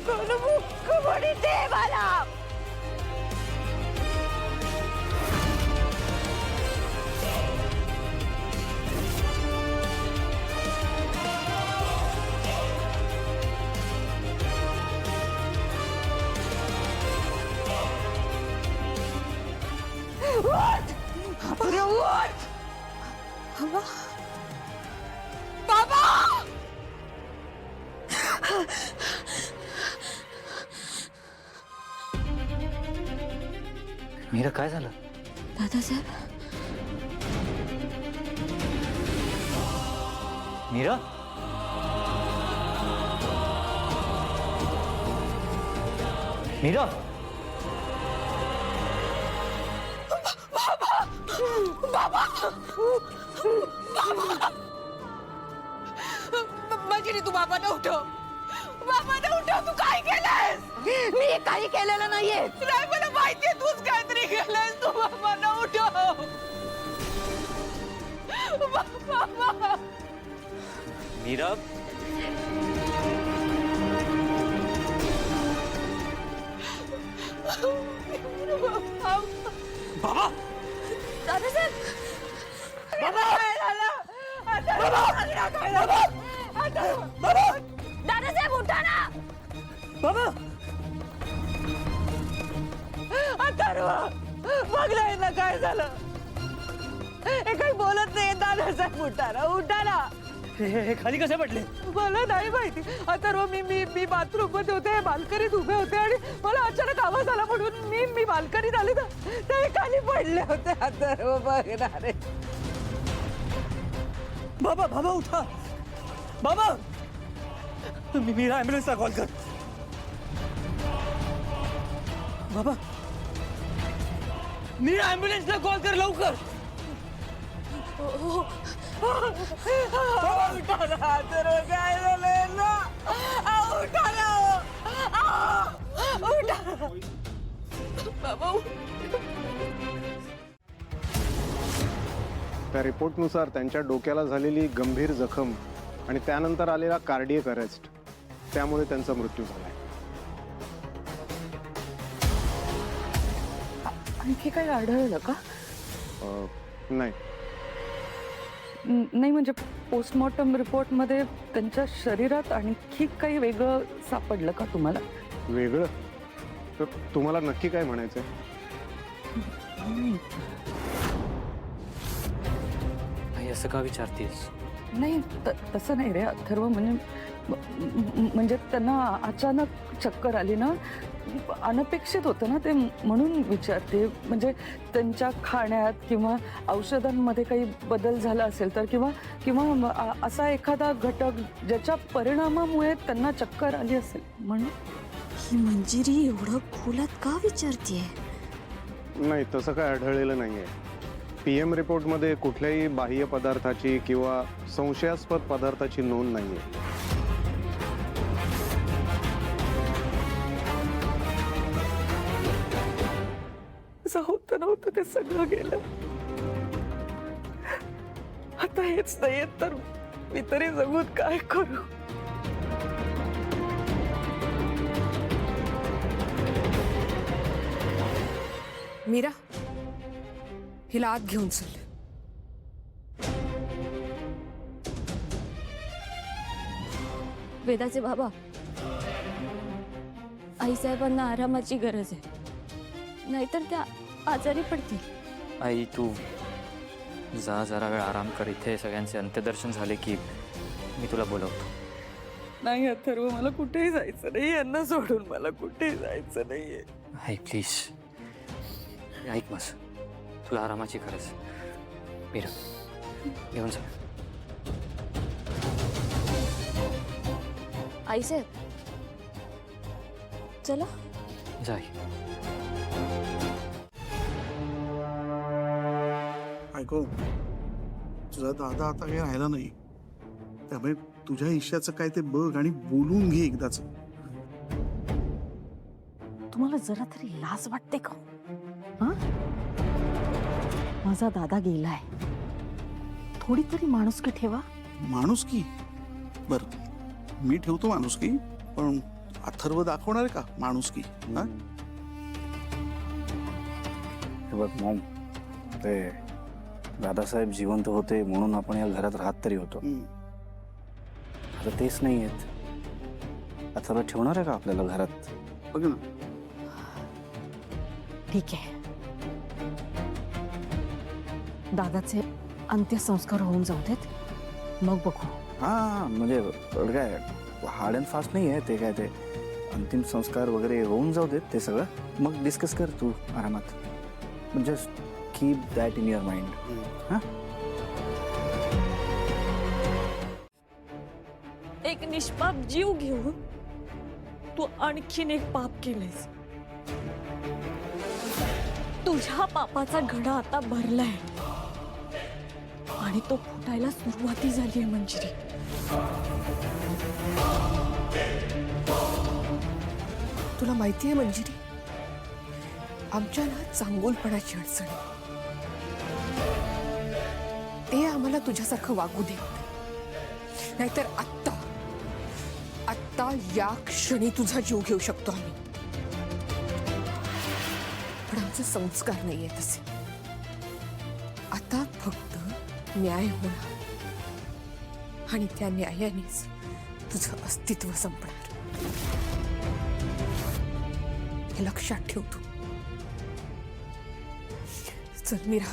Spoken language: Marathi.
मुक्कमणी दे मला. अरे उठ बाबा. बाबा मीरा काय झालं? दादासाहेब मीरा मीरा माझी तू बाबा न उठव. बाबा न उठव. तू काय केलंयस? मी काही केलेलं नाहीये. नाही मला माहितीये तूच काहीतरी केलंयस. तू बाबा न उठव. बाबा मीरा बाबा दादासाहेब बाबा दादासाहेब उठा ना. बाबा बघलं ना काय झालं. हे काही बोलत नाही. दादासाहेब उठा ना. उठा ना. हे खाली कसे पडले? मला नाही माहिती. अथर्व मी बाथरूम मध्ये होते. बाल्कनीत उभे होते आणि मला अचानक आवाज आला म्हणून मी बाल्कनीत आले तर ते खाली पडले होते. अथर्व बघणारे. बाबा बाबा उठा. बाबा मीरा ॲम्ब्युलन्सला कॉल कर. बाबा मीरा ॲम्ब्युलन्सला कॉल कर लवकर. उठा ना. अथर्व काय झालंय ना. उठा ना. उठा बाबा. त्या रिपोर्टनुसार त्यांच्या डोक्याला झालेली गंभीर जखम आणि त्यानंतर आलेला कार्डियक अरेस्ट त्यामुळे त्यांचा मृत्यू झालाय. आणखी काही आढळलं का? नाही. नाही म्हणजे पोस्टमॉर्टम रिपोर्टमध्ये त्यांच्या शरीरात आणखी काही वेगळं सापडलं का तुम्हाला? वेगळं? तर तुम्हाला नक्की काय म्हणायचंय? आई असं का विचारतेस? नाही तसं नाही रे अथर्व. म्हणजे त्यांना अचानक चक्कर आली ना. अनपेक्षित होतं ना ते म्हणून विचारते. म्हणजे त्यांच्या खाण्यात किंवा औषधांमध्ये काही बदल झाला असेल तर किंवा असा एखादा घटक ज्याच्या परिणामामुळे त्यांना चक्कर आली असेल म्हणून. ही मंजिरी एवढं खोलात का विचारतीये? नाही तसं काय आढळलेलं नाहीये. PM रिपोर्टमध्ये कुठल्याही बाह्य पदार्थाची किंवा संशयास्पद पदार्थाची नोंद नाहीये. होतं नव्हतं ते सगळं गेलं. आता हेच नाहीये तर मी तरी जगून काय करू? मीरा हिला आत घेऊन चल. वेदाचे बाबा, आईसाहेबांना आरामाची गरज आहे. नाहीतर त्या आजारी पडतील. आई तू जा जरा वेळ आराम कर. इथे सगळ्यांचे अंत्यदर्शन झाले की मी तुला बोलवतो. नाही अथर्व मला कुठेही जायचं नाही. यांना सोडून मला कुठेही जायचं नाहीये. आई प्लीज ऐक मस. तुला आरामाची गरज. मीरा घेऊन जा. आईसाहेब चला. जाय. ऐको, तुझा दादा आता काही राहिला नाही. त्यामुळे तुझ्या ईशाचं काय ते बघ आणि बोलून घे एकदाच. तुम्हाला जरा तरी लाज वाटते का? माझा दादा गेलाय. थोडी तरी माणुसकी ठेवा. माणुसकी? बर मी ठेवतो माणुसकी, पण अथर्व दाखवणार आहे का माणुसकी? हा? हे बघ मॉम, ते दादासाहेब जिवंत होते म्हणून आपण या घरात राहत तरी होतो. हम्म. आता तेच नाही आहेत. अथर्व ठेवणार आहे का आपल्याला घरात? बघ ना. ठीक आहे, दादाचे अंत्यसंस्कार होऊन जाऊ देत, मग बघू. हा म्हणजे काय हार्ड अँड फास्ट नाही आहे ते, काय ते अंतिम संस्कार वगैरे होऊन जाऊ देत ते सगळं, मग डिस्कस कर तू आरामात. Just keep that in your mind. हां, एक निष्पाप जीव घेऊन तू आणखीन एक पाप केलंयस. तुझ्या पापाचा घडा आता भरलाय आणि तो फुटायला सुरुवाती झालीये मंजिरी. तुला माहिती आहे मंजिरी, आमच्या ना चांगुलपणाची अडचण आहे. ते आम्हाला तुझ्यासारखं वागू देत नाही. नाहीतर आत्ता आत्ता या क्षणी तुझा जीव घेऊ शकतो आम्ही. पण आमचे संस्कार नाहीये तसे. आता फक्त न्याय होणार आणि त्या न्यायानेच तुझं अस्तित्व संपणार. हे लक्षात ठेव तू. चल मीरा,